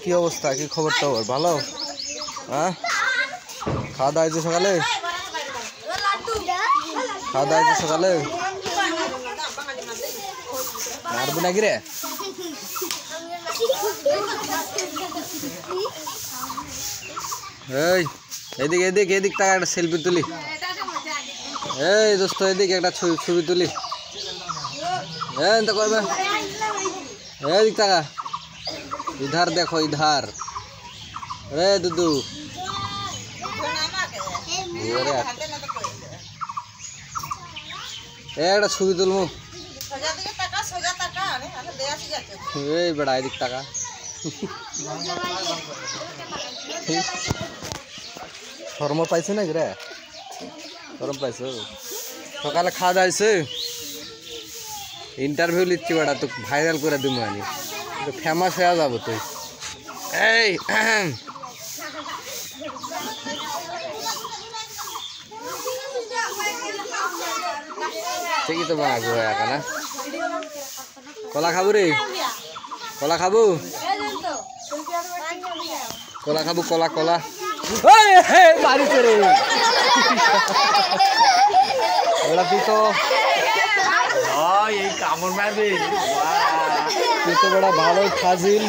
কি অবস্থা, কি খবর টবর? ভালো? হ্যাঁ, খাওয়া দাওয়া হয়েছে সকালে? খাওয়া দাওয়া হয়েছে সকালে? মারবো নাকি রে? এই এদিকে এদিক এদিক টাকা একটা সেলফি তুলি। এই দোস্ত এদিকে একটা ছবি তুলি। তো করবে এদিক টাকা, इधर देखो इधर। अरे दुदू একটা ছবি তুলবো। এই বেড়া এদিক টাকা। শরম পাইছে নাকি রে? শরম পাইছো? সকালে খাওয়া দাওয়া হয়েছে? ইন্টারভিউ লিখছি বেড়া, তো ভাইরাল করে দিব আমি, ফেমাস হয়ে যাব তুই। এই ঠিকই তো বানাবো একা না। কলা খাবো রে, কলা খাবো, কলা খাবো, কলা কলা মারিছে রে তুই তো। এই কামড় মারবে তুই তো বড় ভালো ফাজিল।